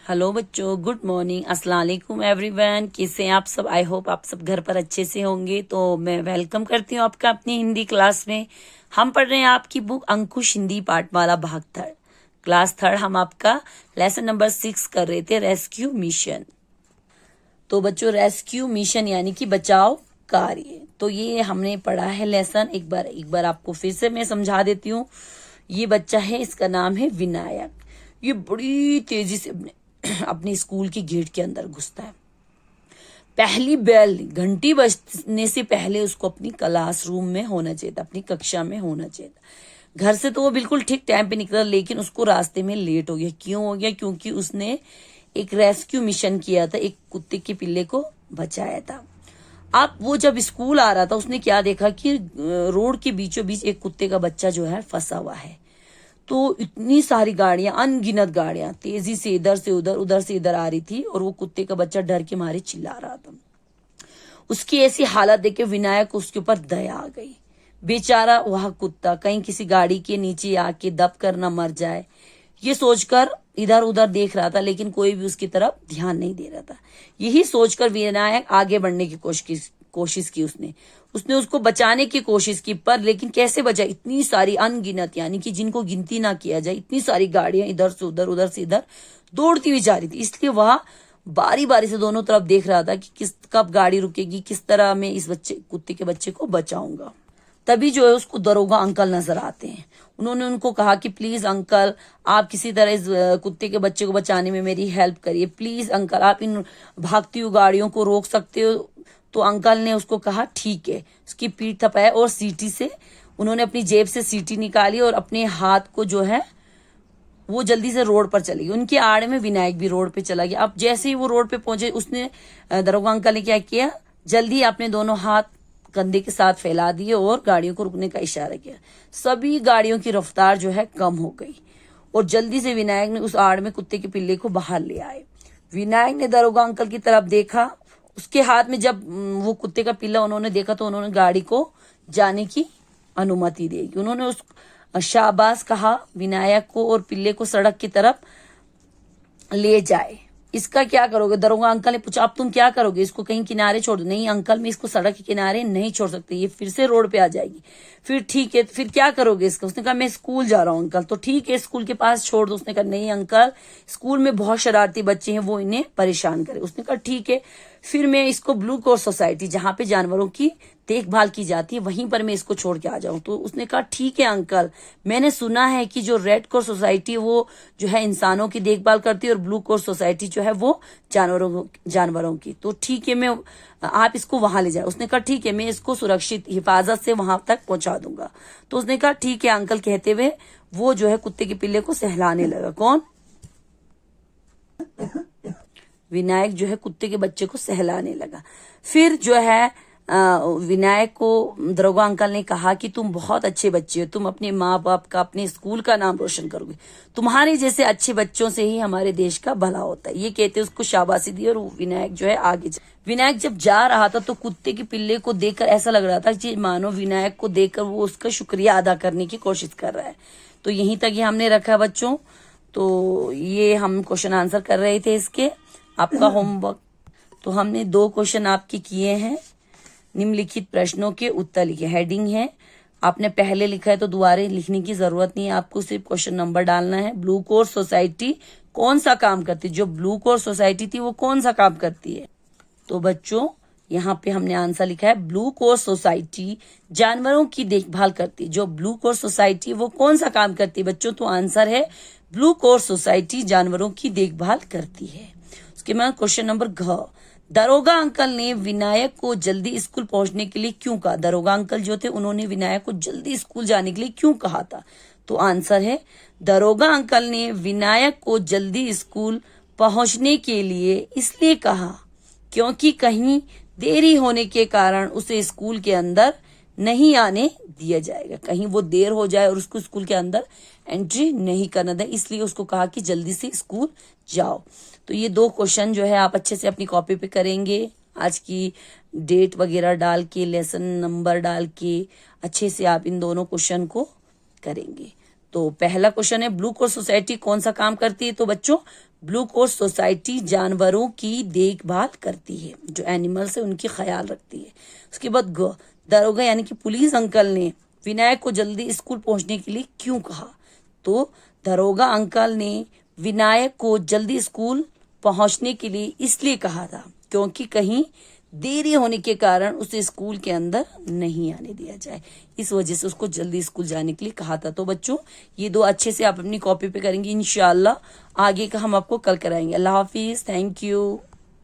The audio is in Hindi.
हेलो बच्चों, गुड मॉर्निंग, अस्सलाम वालेकुम एवरीवन। कैसे हैं आप सब? आई होप आप सब घर पर अच्छे से होंगे। तो मैं वेलकम करती हूँ आपका अपनी हिंदी क्लास में। हम पढ़ रहे हैं आपकी बुक अंकुश हिंदी पाठमाला भाग 3, क्लास 3। हम आपका लेसन नंबर 6 कर रहे थे, रेस्क्यू मिशन। तो बच्चों, रेस्क्यू मिशन यानी कि बचाव कार्य, तो ये हमने पढ़ा है लेसन। एक बार आपको फिर से मैं समझा देती हूँ। ये बच्चा है, इसका नाम है विनायक। ये बड़ी तेजी से अपने स्कूल की गेट के अंदर घुसता है। पहली बेल घंटी बजने से पहले उसको अपनी क्लासरूम में होना चाहिए था, अपनी कक्षा में होना चाहिए था। घर से तो वो बिल्कुल ठीक टाइम पे निकला, लेकिन उसको रास्ते में लेट हो गया। क्यों हो गया? क्योंकि उसने एक रेस्क्यू मिशन किया था, एक कुत्ते के पिल्ले को बचाया था। अब वो जब स्कूल आ रहा था, उसने क्या देखा कि रोड के बीचों बीच एक कुत्ते का बच्चा जो है फंसा हुआ है। तो इतनी सारी गाड़ियां, अनगिनत गाड़ियां तेजी से इधर से उधर, उधर से इधर आ रही थी, और वो कुत्ते का बच्चा डर के मारे चिल्ला रहा था। उसकी ऐसी हालत देख के विनायक को उसके ऊपर दया आ गई। बेचारा वह कुत्ता कहीं किसी गाड़ी के नीचे आके दब कर न मर जाए, ये सोचकर इधर उधर देख रहा था, लेकिन कोई भी उसकी तरफ ध्यान नहीं दे रहा था। यही सोचकर विनायक आगे बढ़ने की कोशिश की। उसने उसको बचाने की कोशिश की, पर लेकिन कैसे बचा? इतनी सारी अनगिनत, यानी कि जिनको गिनती ना किया जाए, इतनी सारी गाड़ियां इधर से उधर, उधर से इधर दौड़ती हुई जा रही थी। इसलिए वह बारी बारी से दोनों तरफ देख रहा था कि कब गाड़ी रुकेगी, किस तरह मैं इस कुत्ते के बच्चे को बचाऊंगा। तभी जो है उसको दरोगा अंकल नजर आते हैं। उन्होंने उनको कहा कि प्लीज अंकल, आप किसी तरह इस कुत्ते के बच्चे को बचाने में मेरी हेल्प करिए। प्लीज अंकल, आप इन भागती हुई गाड़ियों को रोक सकते हो? तो अंकल ने उसको कहा ठीक है। उसकी पीठ थपकाया और सीटी से उन्होंने अपनी जेब से सीटी निकाली और अपने हाथ को जो है वो जल्दी से रोड पर चली गई। उनके आड़ में विनायक भी रोड पे चला गया। अब जैसे ही वो रोड पे पहुंचे, उसने दरोगा अंकल ने क्या किया, जल्दी अपने दोनों हाथ कंधे के साथ फैला दिए और गाड़ियों को रुकने का इशारा किया। सभी गाड़ियों की रफ्तार जो है कम हो गई, और जल्दी से विनायक ने उस आड़ में कुत्ते के पिल्ले को बाहर ले आए। विनायक ने दरोगा अंकल की तरफ देखा। उसके हाथ में जब वो कुत्ते का पिल्ला उन्होंने देखा, तो उन्होंने गाड़ी को जाने की अनुमति देगी। उन्होंने उस शाबाश कहा विनायक को, और पिल्ले को सड़क की तरफ ले जाए। इसका क्या करोगे? दरोगा अंकल ने पूछा। अब तुम क्या करोगे? इसको कहीं किनारे छोड़ दो? नहीं अंकल, मैं इसको सड़क के किनारे नहीं छोड़ सकती, ये फिर से रोड पे आ जाएगी। फिर ठीक है, फिर क्या करोगे इसका? उसने कहा मैं स्कूल जा रहा हूँ अंकल। तो ठीक है, स्कूल के पास छोड़ दो। उसने कहा नहीं अंकल, स्कूल में बहुत शरारती बच्चे हैं, वो इन्हें परेशान करे। उसने कहा ठीक है, फिर मैं इसको ब्लू क्रॉस सोसाइटी, जहां पे जानवरों की देखभाल की जाती है, वहीं पर मैं इसको छोड़ के आ जाऊं। तो उसने कहा ठीक है अंकल, मैंने सुना है कि जो रेड क्रॉस सोसाइटी है वो जो है इंसानों की देखभाल करती है, और ब्लू क्रॉस सोसाइटी जो है वो जानवरों की। तो ठीक है, मैं आप इसको वहां ले जाए। उसने कहा ठीक है, मैं इसको सुरक्षित हिफाजत से वहां तक पहुंचा दूंगा। तो उसने कहा ठीक है अंकल कहते हुए वो जो है कुत्ते के पिल्ले को सहलाने लगा। कौन? विनायक जो है कुत्ते के बच्चे को सहलाने लगा। फिर जो है विनायक को दरोगा अंकल ने कहा कि तुम बहुत अच्छे बच्चे हो, तुम अपने माँ बाप का, अपने स्कूल का नाम रोशन करोगे। तुम्हारे जैसे अच्छे बच्चों से ही हमारे देश का भला होता है। ये कहते उसको शाबाशी दी, और विनायक जो है आगे विनायक जब जा रहा था, तो कुत्ते के पिल्ले को देखकर ऐसा लग रहा था कि मानो विनायक को देखकर वो उसका शुक्रिया अदा करने की कोशिश कर रहा है। तो यहीं तक ये हमने रखा बच्चों। तो ये हम क्वेश्चन आंसर कर रहे थे इसके। आपका होमवर्क, तो हमने 2 क्वेश्चन आपके किए हैं। निम्नलिखित प्रश्नों के उत्तर लिखे, हेडिंग है। आपने पहले लिखा है तो दोबारा लिखने की जरूरत नहीं है, आपको सिर्फ क्वेश्चन नंबर डालना है। ब्लू क्रॉस सोसाइटी कौन सा काम करती है? जो ब्लू क्रॉस सोसाइटी थी वो कौन सा काम करती है? तो बच्चों यहाँ पे हमने आंसर लिखा है ब्लू क्रॉस सोसाइटी जानवरों की देखभाल करती है। जो ब्लू क्रॉस सोसाइटी वो कौन सा काम करती है बच्चों? तो आंसर है ब्लू क्रॉस सोसाइटी जानवरों की देखभाल करती है। उसके बाद क्वेश्चन नंबर घ, दरोगा अंकल ने विनायक को जल्दी स्कूल पहुंचने के लिए क्यों कहा? दरोगा अंकल जो थे उन्होंने विनायक को जल्दी स्कूल जाने के लिए क्यों कहा था? तो आंसर है दरोगा अंकल ने विनायक को जल्दी स्कूल पहुंचने के लिए इसलिए कहा क्योंकि कहीं देरी होने के कारण उसे स्कूल के अंदर नहीं आने दिया जाएगा। कहीं वो देर हो जाए और उसको स्कूल के अंदर एंट्री नहीं करना दे, इसलिए उसको कहा कि जल्दी से स्कूल जाओ। तो ये 2 क्वेश्चन जो है आप अच्छे से अपनी कॉपी पे करेंगे। आज की डेट वगैरह डाल के, लेसन नंबर डाल के अच्छे से आप इन दोनों क्वेश्चन को करेंगे। तो पहला क्वेश्चन है ब्लू क्रॉस सोसाइटी कौन सा काम करती है? तो बच्चों ब्लू क्रॉस सोसाइटी जानवरों की देखभाल करती है, जो एनिमल्स है उनकी ख्याल रखती है। उसके बाद दरोगा यानी कि पुलिस अंकल ने विनायक को जल्दी स्कूल पहुंचने के लिए क्यों कहा? तो दरोगा अंकल ने विनायक को जल्दी स्कूल पहुंचने के लिए इसलिए कहा था क्योंकि कहीं देरी होने के कारण उसे स्कूल के अंदर नहीं आने दिया जाए, इस वजह से उसको जल्दी स्कूल जाने के लिए कहा था। तो बच्चों ये दो अच्छे से आप अपनी कॉपी पे करेंगे इंशाल्लाह। आगे का हम आपको कल कराएंगे। अल्लाह हाफिज, थैंक यू।